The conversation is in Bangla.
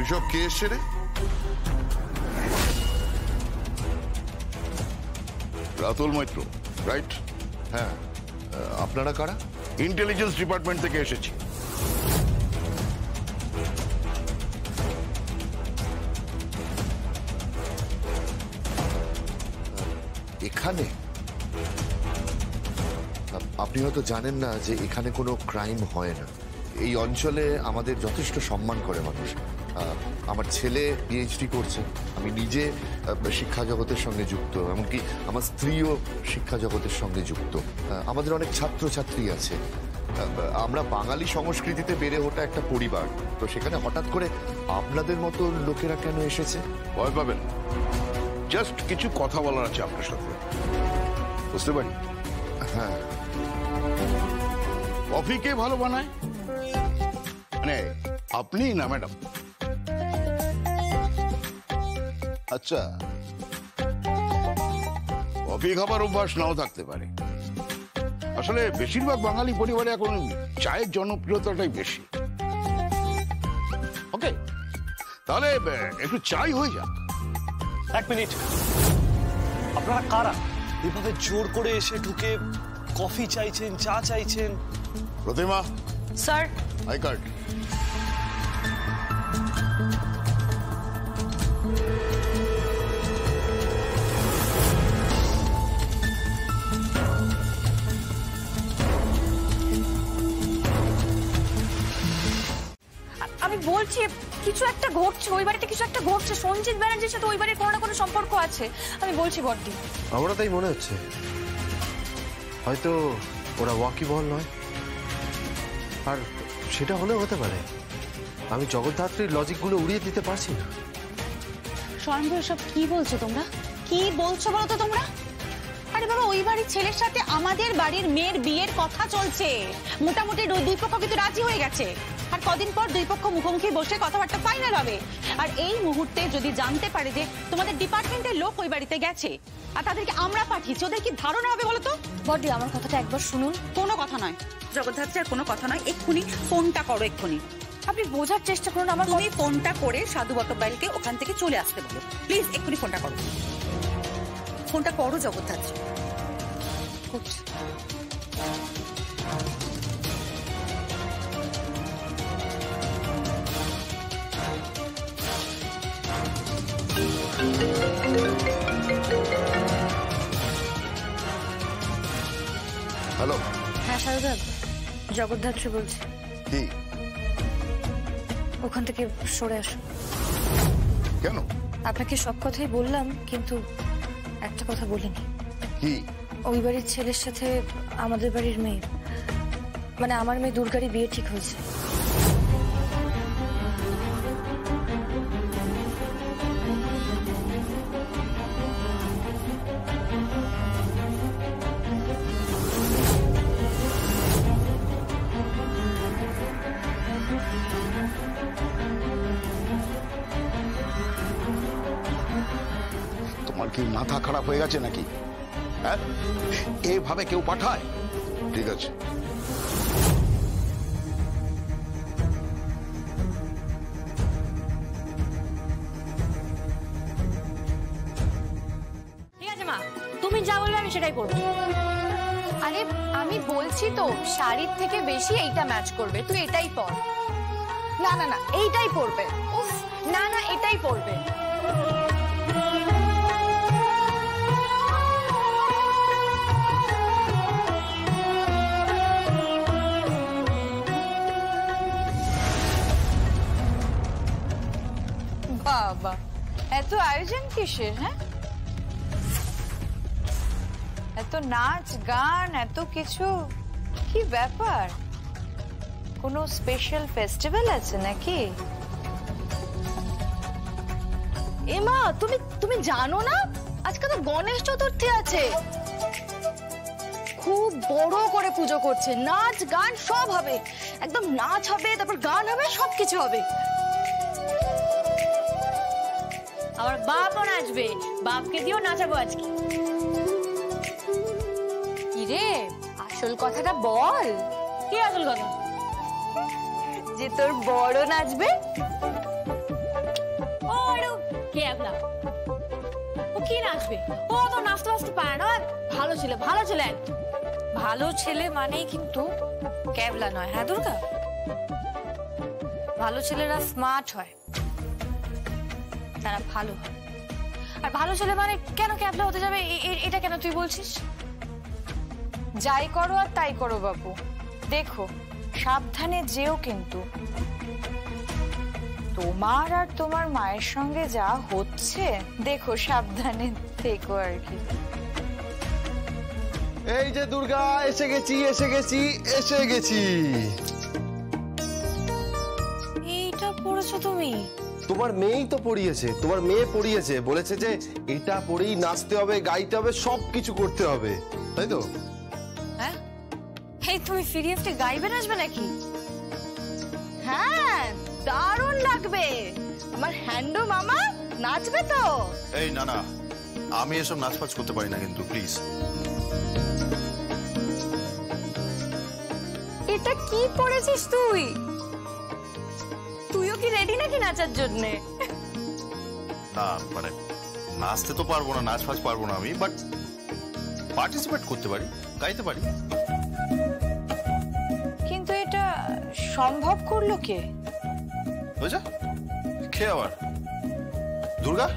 ঋষভ কে এসছে রে? রাতুল মৈত্র, রাইট? হ্যাঁ, আপনারা কারা? ইন্টেলিজেন্স ডিপার্টমেন্ট থেকে এসেছি। এখানে আপনি হয়তো জানেন না যে এখানে কোনো ক্রাইম হয় না। এই অঞ্চলে আমাদের যথেষ্ট সম্মান করে মানুষ। আমার ছেলে পিএইচডি করছে, আমি নিজে শিক্ষা জগতের সঙ্গে যুক্ত, এমনকি আমার স্ত্রীও শিক্ষা জগতের সঙ্গে যুক্ত। আমাদের অনেক ছাত্রছাত্রী আছে। আমরা বাঙালি সংস্কৃতিতে বেড়ে ওঠা একটা পরিবার, তো সেখানে হঠাৎ করে আপনাদের মতো লোকেরা কেন এসেছে? ভয় পাবেন, জাস্ট কিছু কথা বলার আছে আপনার সাথে, বুঝতে পারি? হ্যাঁ। কফি কে ভালো বানায়? মানে আপনি না ম্যাডাম? আচ্ছা, কফি খাবার অভ্যাস নাও থাকতে পারে। আসলে বেশিরভাগ বাঙালি পরিবারে এখন চায়ের জনপ্রিয়তাটাই বেশি। ওকে, তাহলে একটু চাই হয়ে যাক। এক মিনিট, আপনারা কারা? এভাবে জোর করে এসে ঢুকে কফি চাইছেন, চা চাইছেন? প্রতিমা স্যার, আই কার্ড। আমি বলছি কিছু একটা ঘটছে, ওই বাড়িতে কিছু একটা ঘটছে। সঞ্জিত ব্যানার্জির সাথে ওই বাড়ির কোনো না কোনো সম্পর্ক আছে, আমি বলছি বড়দি। আমারও তাই মনে হচ্ছে, হয়তো ওরা ওয়াকিবহল নয়, আর সেটা হলেও হতে পারে। আমি জগদ্ধাত্রীর লজিকগুলো উড়িয়ে দিতে পারছি না। স্বয়ম্ভু, এসব কি বলছো তোমরা? কি বলছো বলো তো তোমরা? আরে বাবা, ওই বাড়ির ছেলের সাথে আমাদের বাড়ির মেয়ের বিয়ের কথা চলছে। মোটামুটি দুই পক্ষ কিন্তু রাজি হয়ে গেছে, আর কদিন পর দুই পক্ষ মুখোমুখি বসে কথাবার্তা ফাইনাল হবে। আর এই মুহূর্তে যদি জানতে পারে যে তোমাদের ডিপার্টমেন্টের লোক ওই বাড়িতে গেছে আর তাদেরকে আমরা পাঠিয়েছি, ওদের কি ধারণা হবে বলো তো? বড়দি, আমার কথাটা একবার শুনুন। কোনো কথা নয় জগদ্ধাত্রী, আর কোনো কথা নয়। এক্ষুনি ফোনটা করো, এক্ষুনি। আপনি বোঝার চেষ্টা করুন আমার। তুমি ফোনটা করে সাধু বটব্যালকে ওখান থেকে চলে আসতে বলো, প্লিজ। এক্ষুনি ফোনটা করো, ফোনটা করো জগদ্ধাত্রী। হ্যালো। হ্যাঁ সারদা, জগদ্ধাত্রী বলছি। কি? ওখান থেকে সরে আসো। কেন? আপনাকে সব কথাই বললাম, কিন্তু একটা কথা বলিনি। কি? ওই বাড়ির ছেলের সাথে আমাদের বাড়ির মেয়ে, মানে আমার মেয়ে দুর্গারই বিয়ে ঠিক হয়েছে। তোমার কি মাথা খারাপ হয়ে গেছে নাকি? হ্যাঁ, এভাবে কেউ পাঠায়? ঠিক আছে, ঠিক আছে মা, তুমি যা বলবে আমি সেটাই করবো। আরে আমি বলছি তো, শাড়ির থেকে বেশি এইটা ম্যাচ করবে, তুই এটাই পর। না না না, এইটাই পরবে। উফ, না না, এটাই পরবে। বাবা, এত আয়োজন কিসের? হ্যাঁ, এত নাচ গান, এত কিছু, কি ব্যাপার? কোনো স্পেশাল ফেস্টিভ্যাল আছে নাকি? এমা, তুমি জানো না আজকে তো গণেশ চতুর্থী আছে। খুব বড় করে পুজো করছে, নাচ গান সব হবে। একদম নাচ হবে, তারপর গান হবে, সবকিছু হবে। আমার বাপও নাচবে, বাপকে দিয়েও নাচাবো আজকে। কিরে, আসল কথাটা বল। কি আসল কথা? যে তোর বড় নাচবে। ক্যাবলা। ও কি নাচবে? ও তো নাচতে নাচতে পারে না। ভালো ছেলে, ভালো ছেলে। ভালো ছেলে মানেই কিন্তু ক্যাবলা নয়, হ্যাঁ দুর্গা? ভালো ছেলেরা স্মার্ট হয়, তারা ভালো হয়। আর ভালো ছেলে মানে কেন ক্যাবলা হতে যাবে এটা কেন তুই বলছিস? যাই করো আর তাই করো বাবু, দেখো সাবধানে যেও কিন্তু। তোমার আর তোমার মায়ের সঙ্গে যা হচ্ছে দেখো, সাবধানে থেকো আর কি। এই যে দুর্গা, এসে গেছি এসে গেছি এসে গেছি। এইটা পড়েছো তুমি? তোমার মেয়েই তো পড়িয়েছে, তোমার মেয়ে পড়িয়েছে, বলেছে যে এটা পড়েই নাচতে হবে, গাইতে হবে, সবকিছু করতে হবে, তাই তো? হ্যাঁ, এই তুমি ফিরিয়ে ফিরে গাইবে নাচবে নাকি? হ্যাঁ দারুণ লাগবে, আমার হ্যান্ডো মামা নাচবে তো। এই না না, আমি এসব নাচ ফাচ করতে পারি না কিন্তু, প্লিজ। এটা কি পড়েছিস তুই? তুইও কি রেডি নাকি নাচার জন্যে? না মানে নাচতে তো পারবো না, নাচ ফাচ পারবো না আমি, বাট পার্টিসিপেট করতে পারি, গাইতে পারি। কিন্তু এটা সম্ভব করলো কে? বুঝা খেয়ে আবার দুর্গা।